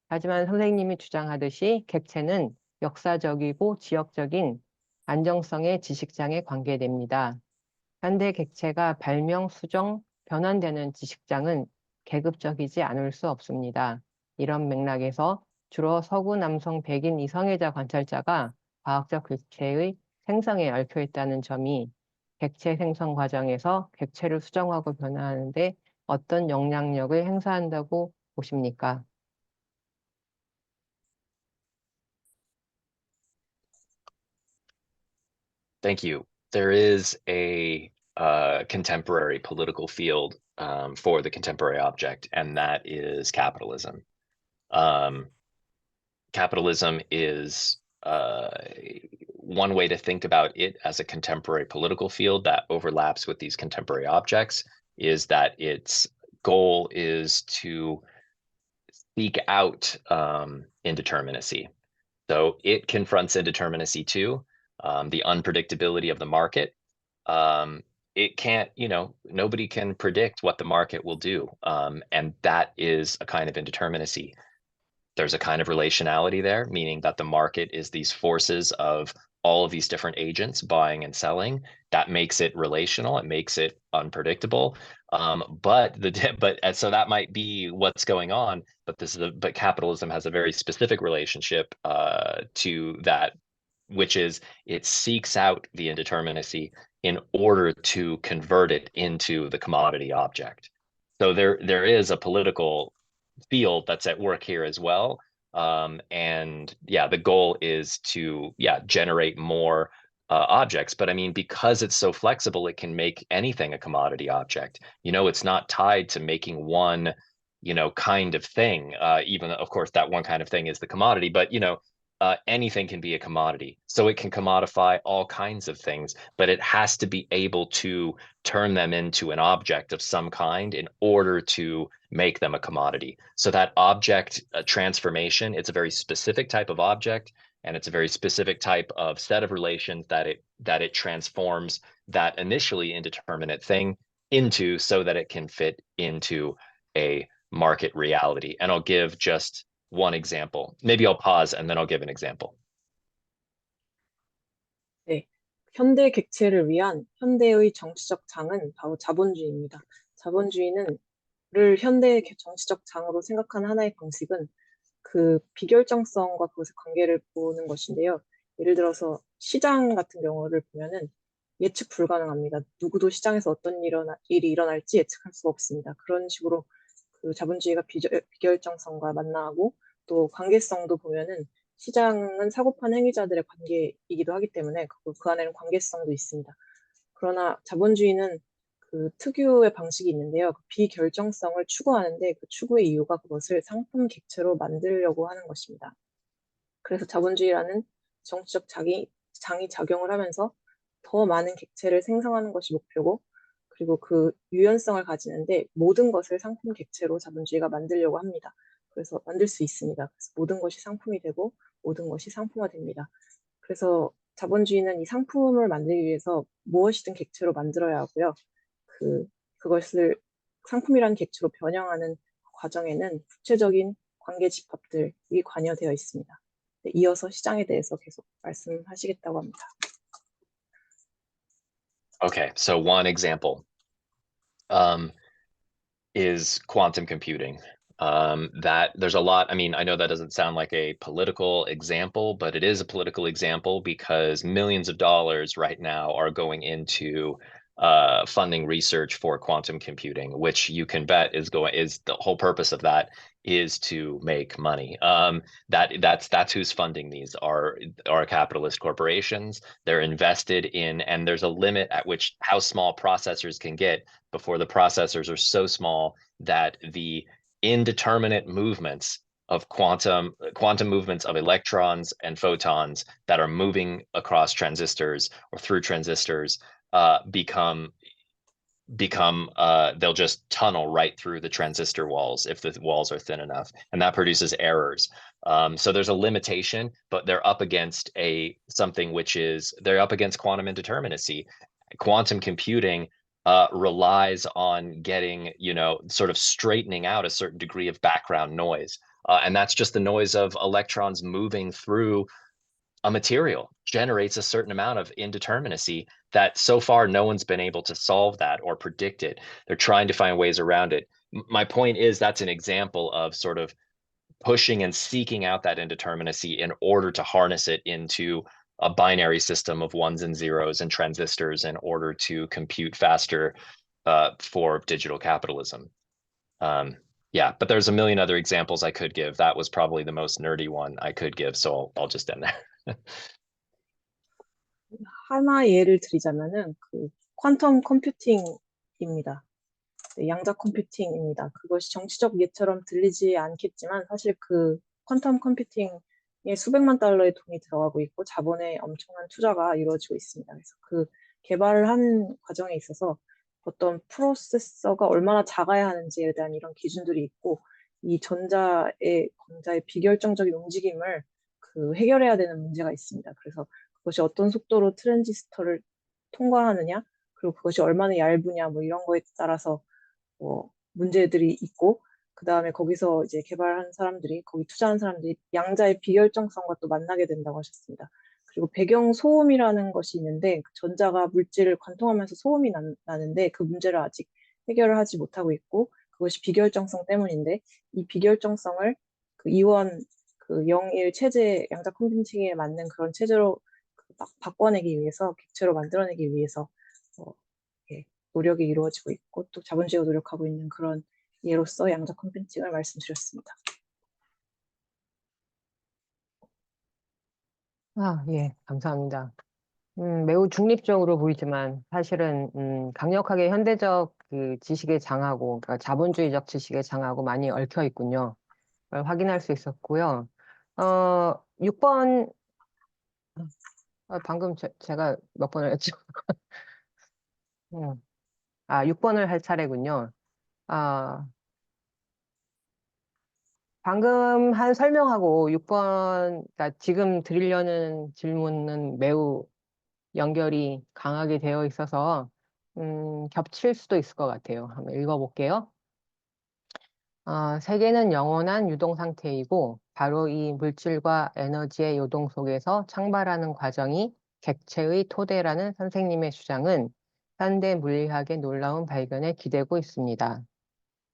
S1: 하지만 선생님이 주장하듯이 객체는 역사적이고 지역적인 안정성의 지식장에 관계됩니다. 현대 객체가 발명, 수정, 변환되는 지식장은 계급적이지 않을 수 없습니다. 이런 맥락에서 주로 서구 남성 백인 이성애자 관찰자가 과학적 객체의 생성에 얽혀 있다는 점이 객체 생성 과정에서 객체를 수정하고 변화하는데 어떤 영향력을 행사한다고 보십니까?
S3: Thank you. There is a contemporary political field for the contemporary object, and that is capitalism. Capitalism is one way to think about it as a contemporary political field that overlaps with these contemporary objects is that its goal is to seek out indeterminacy. So it confronts indeterminacy too, the unpredictability of the market. It can't, nobody can predict what the market will do. And that is a kind of indeterminacy. There's a kind of relationality there, meaning that the market is these forces of all of these different agents buying and selling. That makes it relational. It makes it unpredictable. So that might be what's going on. But capitalism has a very specific relationship to that, which is it seeks out the indeterminacy in order to convert it into the commodity object. So there is a political field that's at work here as well. And yeah, the goal is to generate more objects. But I mean, because it's so flexible, it can make anything a commodity object. It's not tied to making one, kind of thing. Even of course, that one kind of thing is the commodity. But anything can be a commodity. So it can commodify all kinds of things, but it has to be able to turn them into an object of some kind in order to make them a commodity. So that object transformation, it's a very specific type of object, and it's a very specific type of set of relations that it transforms that initially indeterminate thing into so that it can fit into a market reality. And I'll give just one example. Maybe I'll pause and then I'll give an example.
S2: 네, 현대 객체를 위한 현대의 정치적 장은 바로 자본주의입니다. 자본주의는 를 현대의 정치적 장으로 생각하는 하나의 방식은 그 비결정성과 그것의 관계를 보는 것인데요. 예를 들어서 시장 같은 경우를 보면은 예측 불가능합니다. 누구도 시장에서 어떤 일이 일어날지 예측할 수가 없습니다. 그런 식으로 그 자본주의가 비결정성과 만나고 또 관계성도 보면은 시장은 사고판 행위자들의 관계이기도 하기 때문에 그 안에는 관계성도 있습니다. 그러나 자본주의는 그 특유의 방식이 있는데요. 그 비결정성을 추구하는데 그 추구의 이유가 그것을 상품 객체로 만들려고 하는 것입니다. 그래서 자본주의라는 정치적 장이 작용을 하면서 더 많은 객체를 생성하는 것이 목표고, 그리고 그 유연성을 가지는데 모든 것을 상품 객체로 자본주의가 만들려고 합니다. 그래서 만들 수 있습니다. 그래서 모든 것이 상품이 되고 모든 것이 상품화됩니다. 그래서 자본주의는 이 상품을 만들기 위해서 무엇이든 객체로 만들어야 하고요. 그것을 상품이라는 객체로 변형하는 과정에는 구체적인 관계 집합들이 관여되어 있습니다. 네, 이어서 시장에 대해서 계속 말씀하시겠다고 합니다.
S3: Okay, so one example is quantum computing. That there's a lot. I mean, I know that doesn't sound like a political example, but it is a political example because millions of dollars right now are going into funding research for quantum computing, which you can bet is the whole purpose of that is to make money. That's who's funding these are capitalist corporations. They're invested in, and there's a limit at which how small processors can get before the processors are so small that the indeterminate movements of quantum movements of electrons and photons that are moving across transistors or through transistors become they'll just tunnel right through the transistor walls if the walls are thin enough, and that produces errors. So there's a limitation, but they're up against they're up against quantum indeterminacy. Quantum computing relies on getting, sort of straightening out a certain degree of background noise. And that's just the noise of electrons moving through a material generates a certain amount of indeterminacy that so far no one's been able to solve that or predict it. They're trying to find ways around it. My point is that's an example of sort of pushing and seeking out that indeterminacy in order to harness it into a binary system of ones and zeros and transistors in order to compute faster for digital capitalism. Yeah, but there's a million other examples I could give. That was probably the most nerdy one I could give, so I'll just end there.
S2: 하나 예를 드리자면은 그 퀀텀 컴퓨팅입니다. 네, 양자 컴퓨팅입니다. 그것이 정치적 예처럼 들리지 않겠지만 사실 그 퀀텀 컴퓨팅에 수백만 달러의 돈이 들어가고 있고 자본의 엄청난 투자가 이루어지고 있습니다. 그래서 그 개발을 하는 과정에 있어서 어떤 프로세서가 얼마나 작아야 하는지에 대한 이런 기준들이 있고 이 전자의 비결정적인 움직임을 해결해야 되는 문제가 있습니다. 그래서 그것이 어떤 속도로 트랜지스터를 통과하느냐, 그리고 그것이 얼마나 얇으냐, 뭐 이런 거에 따라서 문제들이 있고, 그 다음에 거기서 이제 개발한 사람들이, 거기 투자한 사람들이 양자의 비결정성과 또 만나게 된다고 하셨습니다. 그리고 배경 소음이라는 것이 있는데, 전자가 물질을 관통하면서 소음이 나는데, 그 문제를 아직 해결을 하지 못하고 있고, 그것이 비결정성 때문인데, 이 비결정성을 이원, 영일 체제, 양자 컴퓨팅에 맞는 그런 체제로 바꿔내기 위해서, 객체로 만들어내기 위해서, 노력이 이루어지고 있고 또 자본주의가 노력하고 있는 그런 예로서 양자 컴퓨팅을 말씀드렸습니다.
S1: 예, 감사합니다. 매우 중립적으로 보이지만 사실은 강력하게 현대적 그 지식의 장하고 그러니까 자본주의적 지식의 장하고 많이 얽혀 있군요. 그걸 확인할 수 있었고요. 6번 방금 제가 몇 번을 했죠? 6번을 할 차례군요. 방금 한 설명하고 6번, 그러니까 지금 드리려는 질문은 매우 연결이 강하게 되어 있어서 겹칠 수도 있을 것 같아요. 한번 읽어볼게요. 세계는 영원한 유동 상태이고 바로 이 물질과 에너지의 요동 속에서 창발하는 과정이 객체의 토대라는 선생님의 주장은 현대 물리학의 놀라운 발견에 기대고 있습니다.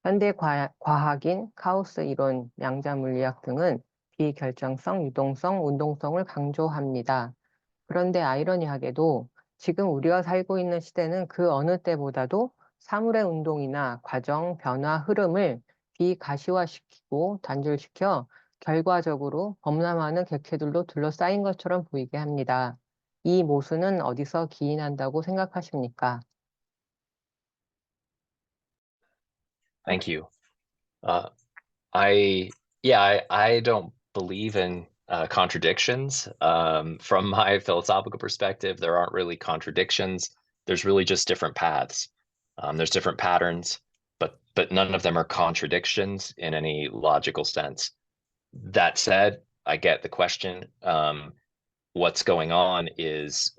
S1: 현대 과학인 카오스 이론, 양자 물리학 등은 비결정성, 유동성, 운동성을 강조합니다. 그런데 아이러니하게도 지금 우리가 살고 있는 시대는 그 어느 때보다도 사물의 운동이나 과정, 변화, 흐름을 비가시화시키고 단절시켜 결과적으로 범람하는 객체들로 둘러싸인 것처럼 보이게 합니다. 이 모순은 어디서 기인한다고 생각하십니까?
S3: Thank you. Uh, I don't believe in contradictions. From my philosophical perspective, there aren't really contradictions. There's really just different paths. There's different patterns, but none of them are contradictions in any logical sense. That said, I get the question. What's going on is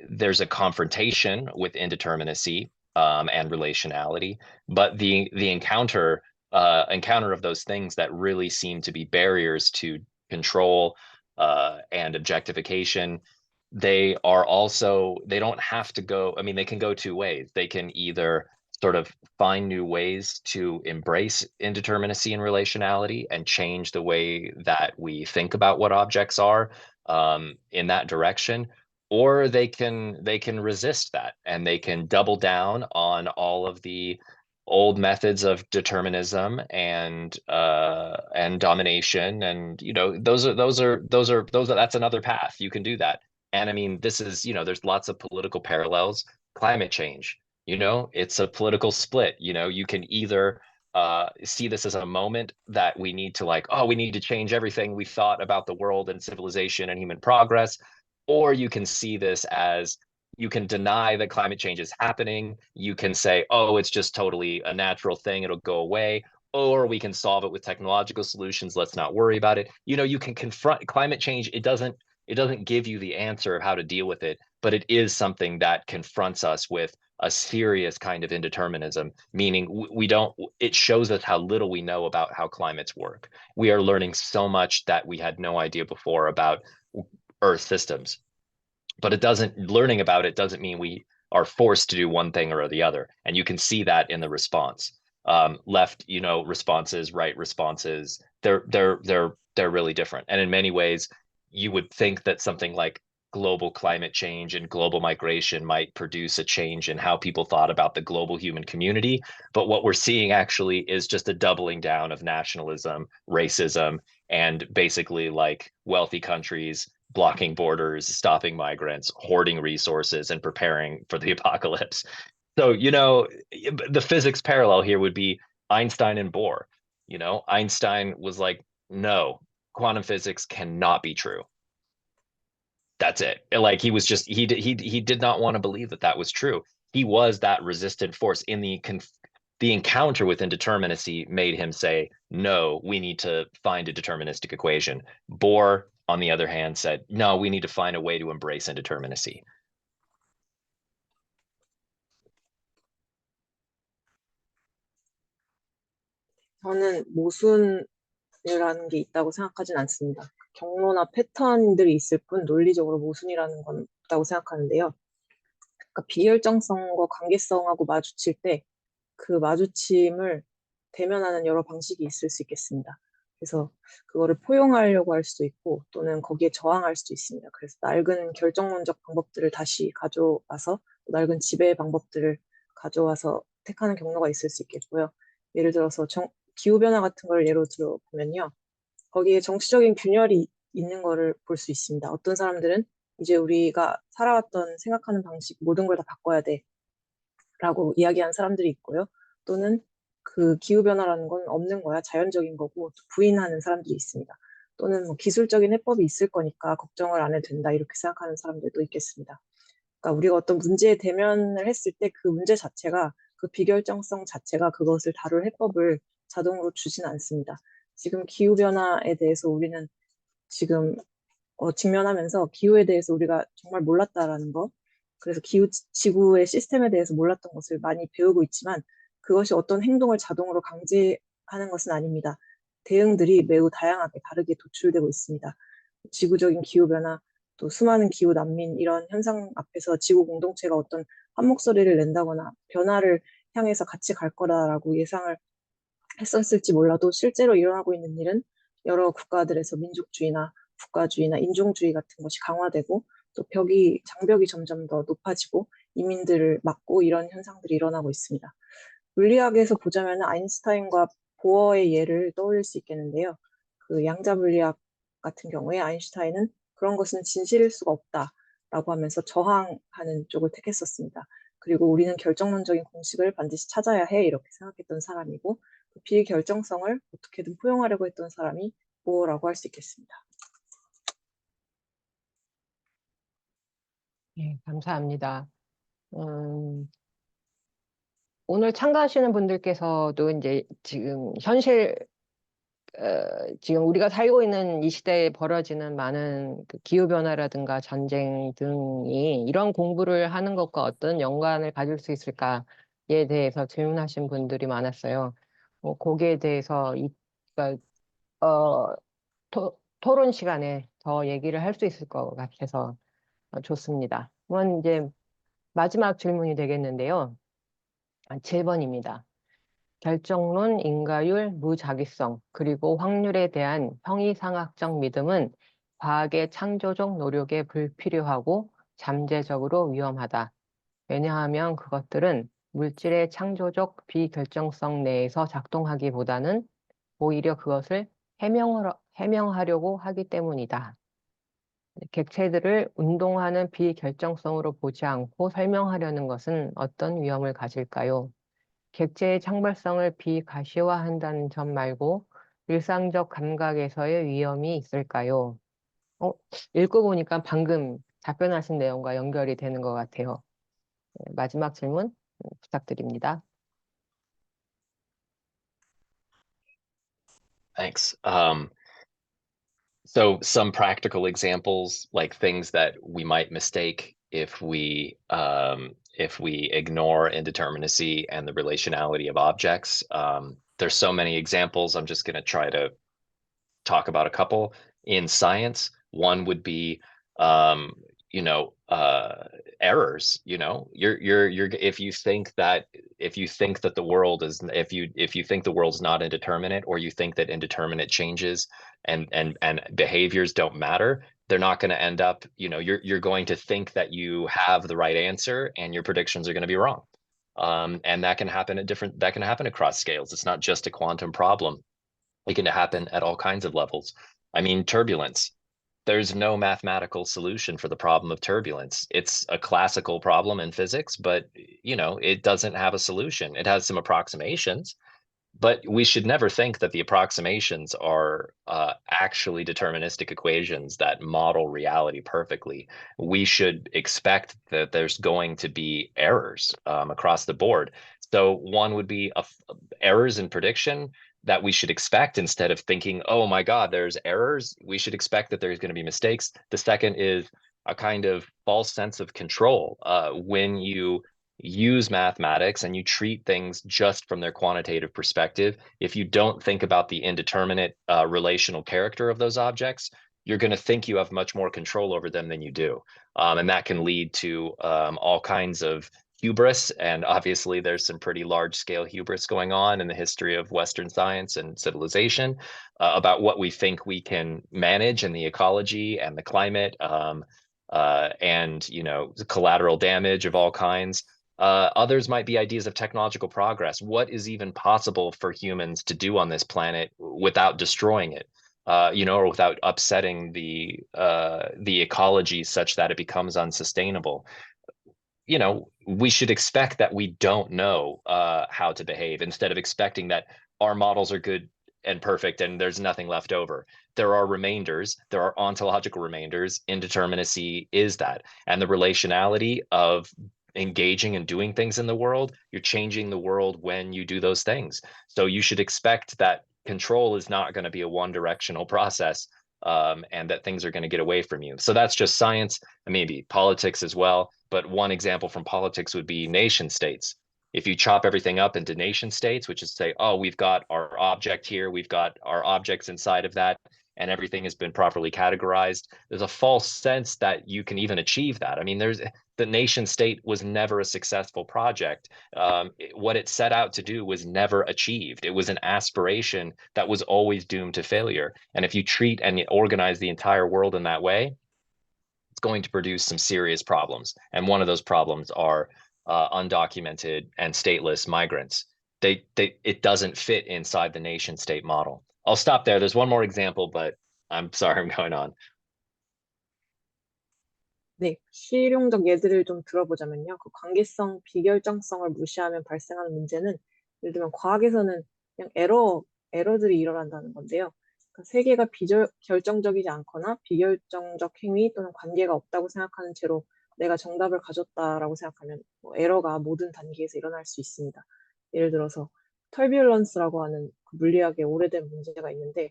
S3: there's a confrontation with indeterminacy and relationality, but the encounter of those things that really seem to be barriers to control and objectification, they don't have to go. I mean, they can go two ways. They can either sort of find new ways to embrace indeterminacy and relationality and change the way that we think about what objects are in that direction, or they can resist that and they can double down on all of the old methods of determinism and domination, and that's another path. You can do that. And I mean, this is, there's lots of political parallels. Climate change, it's a political split. You can either see this as a moment that we need to, like, oh, we need to change everything we thought about the world and civilization and human progress, or you can see this as, you can deny that climate change is happening. You can say, oh, it's just totally a natural thing, it'll go away. Or we can solve it with technological solutions, let's not worry about it. You can confront climate change. It doesn't give you the answer of how to deal with it, but it is something that confronts us with a serious kind of indeterminism, meaning we don't, it shows us how little we know about how climates work. We are learning so much that we had no idea before about Earth systems, but learning about it doesn't mean we are forced to do one thing or the other. And you can see that in the response. Left, responses, right responses, they're really different. And in many ways, you would think that something like global climate change and global migration might produce a change in how people thought about the global human community. But what we're seeing actually is just a doubling down of nationalism, racism, and basically like wealthy countries blocking borders, stopping migrants, hoarding resources, and preparing for the apocalypse. So, the physics parallel here would be Einstein and Bohr. Einstein was like, no, quantum physics cannot be true. That's it. Like, he was just, he did not want to believe that that was true. He was that resistant force in the encounter with indeterminacy made him say, no, we need to find a deterministic equation. Bohr, on the other hand, said, no, we need to find a way to embrace indeterminacy.
S2: 저는 모순이라는 게 있다고 생각하진 않습니다. 경로나 패턴들이 있을 뿐 논리적으로 모순이라는 건 없다고 생각하는데요. 그러니까 비결정성과 관계성하고 마주칠 때 그 마주침을 대면하는 여러 방식이 있을 수 있겠습니다. 그래서 그거를 포용하려고 할 수도 있고 또는 거기에 저항할 수도 있습니다. 그래서 낡은 결정론적 방법들을 다시 가져와서, 낡은 지배 방법들을 가져와서 택하는 경로가 있을 수 있겠고요. 예를 들어서 기후변화 같은 걸 예로 들어보면요. 거기에 정치적인 균열이 있는 거를 볼 수 있습니다. 어떤 사람들은 이제 우리가 살아왔던 생각하는 방식 모든 걸 다 바꿔야 돼 라고 이야기한 사람들이 있고요. 또는 그 기후변화라는 건 없는 거야, 자연적인 거고, 부인하는 사람들이 있습니다. 또는 뭐 기술적인 해법이 있을 거니까 걱정을 안 해도 된다, 이렇게 생각하는 사람들도 있겠습니다. 그러니까 우리가 어떤 문제에 대면을 했을 때 그 문제 자체가, 그 비결정성 자체가 그것을 다룰 해법을 자동으로 주진 않습니다. 지금 기후변화에 대해서 우리는 지금 직면하면서 기후에 대해서 우리가 정말 몰랐다라는 거, 그래서 지구의 시스템에 대해서 몰랐던 것을 많이 배우고 있지만 그것이 어떤 행동을 자동으로 하는 것은 아닙니다. 대응들이 매우 다양하게 다르게 도출되고 있습니다. 지구적인 기후변화, 또 수많은 기후 난민 이런 현상 앞에서 지구 공동체가 어떤 한 목소리를 낸다거나 변화를 향해서 같이 갈 거다라고 예상을 했었을지 몰라도 실제로 일어나고 있는 일은 여러 국가들에서 민족주의나 국가주의나 인종주의 같은 것이 강화되고 또 장벽이 점점 더 높아지고 이민들을 막고 이런 현상들이 일어나고 있습니다. 물리학에서 보자면 아인슈타인과 보어의 예를 떠올릴 수 있겠는데요. 그 양자 물리학 같은 경우에 아인슈타인은 그런 것은 진실일 수가 없다라고 하면서 저항하는 쪽을 택했었습니다. 그리고 우리는 결정론적인 공식을 반드시 찾아야 해 이렇게 생각했던 사람이고 그 비결정성을 어떻게든 포용하려고 했던 사람이 보어라고 할 수 있겠습니다.
S1: 네, 감사합니다. 오늘 참가하시는 분들께서도 이제 지금 지금 우리가 살고 있는 이 시대에 벌어지는 많은 그 기후변화라든가 전쟁 등이 이런 공부를 하는 것과 어떤 연관을 가질 수 있을까에 대해서 질문하신 분들이 많았어요. 거기에 대해서 그러니까, 어, 토론 시간에 더 얘기를 할 수 있을 것 같아서 좋습니다. 그건 이제 마지막 질문이 되겠는데요. 7번입니다. 결정론, 인가율, 무작위성, 그리고 확률에 대한 형이상학적 믿음은 과학의 창조적 노력에 불필요하고 잠재적으로 위험하다. 왜냐하면 그것들은 물질의 창조적 비결정성 내에서 작동하기보다는 오히려 그것을 해명하려고 하기 때문이다. 객체들을 운동하는 비결정성으로 보지 않고 설명하려는 것은 어떤 위험을 가질까요? 객체의 창발성을 비가시화한다는 점 말고 일상적 감각에서의 위험이 있을까요? 읽고 보니까 방금 답변하신 내용과 연결이 되는 것 같아요. 네, 마지막 질문 부탁드립니다.
S3: Thanks. So some practical examples, like things that we might mistake if we ignore indeterminacy and the relationality of objects. There's so many examples. I'm just going to try to talk about a couple. In science, one would be, um, errors. You're if you think that the world is if you think the world's not indeterminate, or you think that indeterminate changes and behaviors don't matter, they're not going to end up, you're going to think that you have the right answer and your predictions are going to be wrong. And that can happen across scales. It's not just a quantum problem. It can happen at all kinds of levels. I mean, turbulence. There's no mathematical solution for the problem of turbulence. It's a classical problem in physics, but it doesn't have a solution. It has some approximations, but we should never think that the approximations are actually deterministic equations that model reality perfectly. We should expect that there's going to be errors across the board. So one would be errors in prediction that we should expect. Instead of thinking, oh my God, there's errors, we should expect that there's going to be mistakes. The second is a kind of false sense of control. When you use mathematics and you treat things just from their quantitative perspective, if you don't think about the indeterminate relational character of those objects, you're going to think you have much more control over them than you do. And that can lead to all kinds of hubris. And obviously, there's some pretty large scale hubris going on in the history of Western science and civilization about what we think we can manage in the ecology and the climate, and the collateral damage of all kinds. Others might be ideas of technological progress. What is even possible for humans to do on this planet without destroying it? Or without upsetting the ecology such that it becomes unsustainable. We should expect that we don't know how to behave, instead of expecting that our models are good and perfect and there's nothing left over. There are remainders, there are ontological remainders. Indeterminacy is that. And the relationality of engaging and doing things in the world, you're changing the world when you do those things. So you should expect that control is not going to be a one-directional process, and that things are going to get away from you. So that's just science, and maybe politics as well. But one example from politics would be nation states. If you chop everything up into nation states, which is say, oh, we've got our object here, we've got our objects inside of that, and everything has been properly categorized, there's a false sense that you can even achieve that. I mean, the nation state was never a successful project. What it set out to do was never achieved. It was an aspiration that was always doomed to failure. And if you treat and organize the entire world in that way, it's going to produce some serious problems. And one of those problems are undocumented and stateless migrants. It doesn't fit inside the nation state model. I'll stop there. There's one more example, but I'm sorry, I'm going on.
S2: 네, 실용적 예들을 좀 들어보자면요. 그 관계성, 비결정성을 무시하면 발생하는 문제는 예를 들면 과학에서는 그냥 에러들이 일어난다는 건데요. 그러니까 세계가 결정적이지 않거나 비결정적 행위 또는 관계가 없다고 생각하는 채로 내가 정답을 가졌다라고 생각하면 에러가 모든 단계에서 일어날 수 있습니다. 예를 들어서 털뷰런스라고 하는 그 물리학의 오래된 문제가 있는데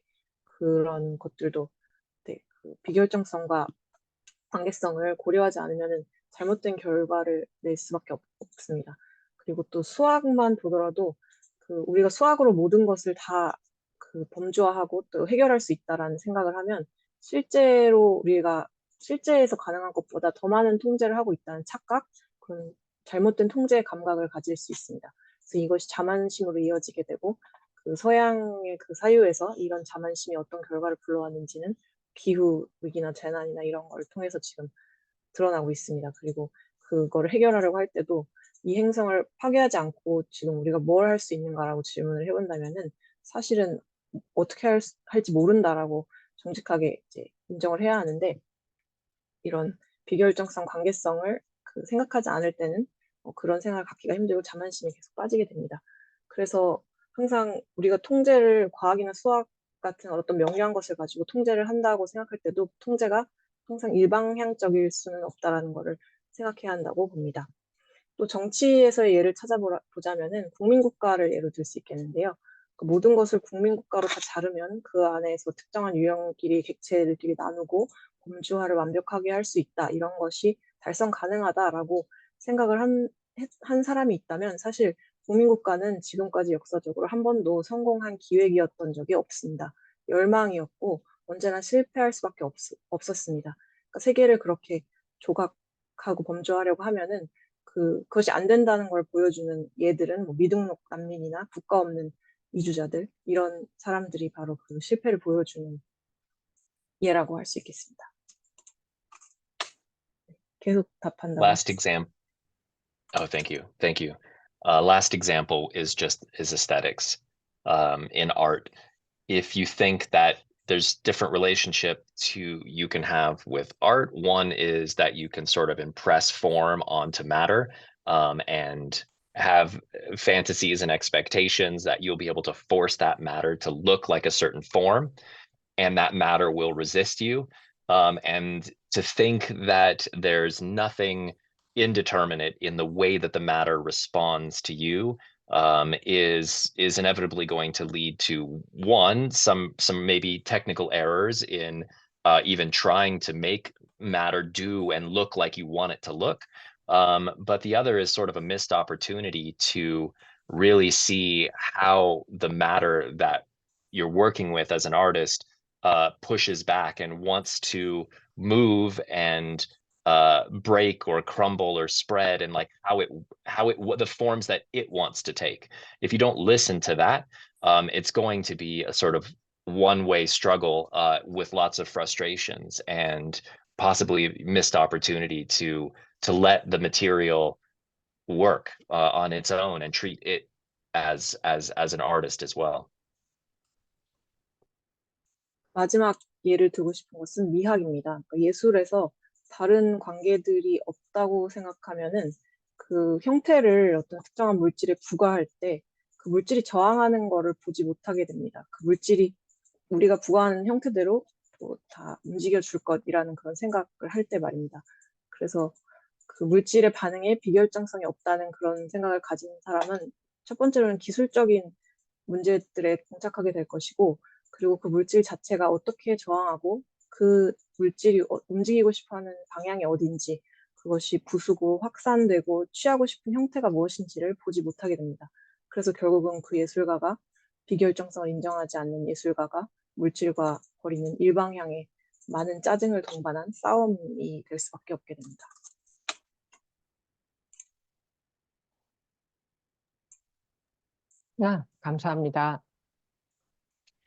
S2: 그런 것들도 네, 그 비결정성과 관계성을 고려하지 않으면 잘못된 결과를 낼 수밖에 없습니다. 그리고 또 수학만 보더라도 그 우리가 수학으로 모든 것을 다 그 범주화하고 또 해결할 수 있다라는 생각을 하면 실제로 우리가 실제에서 가능한 것보다 더 많은 통제를 하고 있다는 착각, 그런 잘못된 통제의 감각을 가질 수 있습니다. 그래서 이것이 자만심으로 이어지게 되고 그 서양의 그 사유에서 이런 자만심이 어떤 결과를 불러왔는지는 기후 위기나 재난이나 이런 걸 통해서 지금 드러나고 있습니다. 그리고 그거를 해결하려고 할 때도 이 행성을 파괴하지 않고 지금 우리가 뭘 할 수 있는가라고 질문을 해본다면은 사실은 어떻게 할지 모른다라고 정직하게 이제 인정을 해야 하는데 이런 비결정성, 관계성을 그 생각하지 않을 때는 그런 생각을 갖기가 힘들고 자만심이 계속 빠지게 됩니다. 그래서 항상 우리가 통제를 과학이나 수학 같은 어떤 명료한 것을 가지고 통제를 한다고 생각할 때도 통제가 항상 일방향적일 수는 없다라는 것을 생각해야 한다고 봅니다. 또 정치에서의 예를 찾아보자면은 국민국가를 예로 들 수 있겠는데요. 그 모든 것을 국민국가로 다 자르면 그 안에서 특정한 유형끼리 객체들끼리 나누고 범주화를 완벽하게 할 수 있다. 이런 것이 달성 가능하다라고 생각을 한 사람이 있다면 사실 국민국가는 지금까지 역사적으로 한 번도 성공한 기획이었던 적이 없습니다. 열망이었고 언제나 실패할 수밖에 없었습니다. 그러니까 세계를 그렇게 조각하고 범주화하려고 하면은 그것이 안 된다는 걸 보여주는 예들은 뭐 미등록 난민이나 국가 없는 이주자들 이런 사람들이 바로 그 실패를 보여주는 예라고 할 수 있겠습니다. 계속 답한다고
S3: Last
S2: 하셨어요.
S3: example. Oh, thank you. Thank you. Last example is aesthetics in art. If you think that there's different relationship you can have with art, one is that you can sort of impress form onto matter and have fantasies and expectations that you'll be able to force that matter to look like a certain form, and that matter will resist you. And to think that there's nothing indeterminate in the way that the matter responds to you is inevitably going to lead to some maybe technical errors in even trying to make matter do and look like you want it to look. But the other is sort of a missed opportunity to really see how the matter that you're working with as an artist pushes back and wants to move and break or crumble or spread, and like what the forms that it wants to take. If you don't listen to that, it's going to be a sort of one-way struggle with lots of frustrations and possibly missed opportunity to let the material work on its own and treat it as an artist as well.
S2: 마지막 예를 들고 싶은 것은 미학입니다. 그러니까 예술에서 다른 관계들이 없다고 생각하면은 그 형태를 어떤 특정한 물질에 부과할 때 그 물질이 저항하는 거를 보지 못하게 됩니다. 그 물질이 우리가 부과하는 형태대로 다 움직여 줄 것이라는 그런 생각을 할 때 말입니다. 그래서 그 물질의 반응에 비결정성이 없다는 그런 생각을 가진 사람은 첫 번째로는 기술적인 문제들에 봉착하게 될 것이고, 그리고 그 물질 자체가 어떻게 저항하고 그 물질이 움직이고 싶어하는 방향이 어딘지 그것이 부수고 확산되고 취하고 싶은 형태가 무엇인지를 보지 못하게 됩니다. 그래서 결국은 그 예술가가 비결정성을 인정하지 않는 예술가가 물질과 벌이는 일방향의 많은 짜증을 동반한 싸움이 될 수밖에 없게 됩니다.
S1: 감사합니다.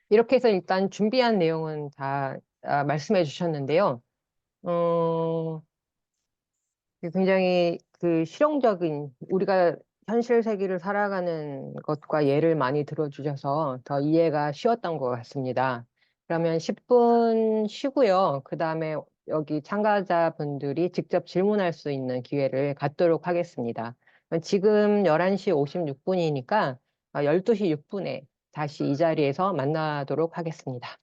S1: 이렇게 해서 일단 준비한 내용은 다 말씀해 주셨는데요. 굉장히 그 실용적인 우리가 현실 세계를 살아가는 것과 예를 많이 들어주셔서 더 이해가 쉬웠던 것 같습니다. 그러면 10분 쉬고요. 그 다음에 여기 참가자분들이 직접 질문할 수 있는 기회를 갖도록 하겠습니다. 지금 11시 56분이니까 12시 6분에 다시 이 자리에서 만나도록 하겠습니다.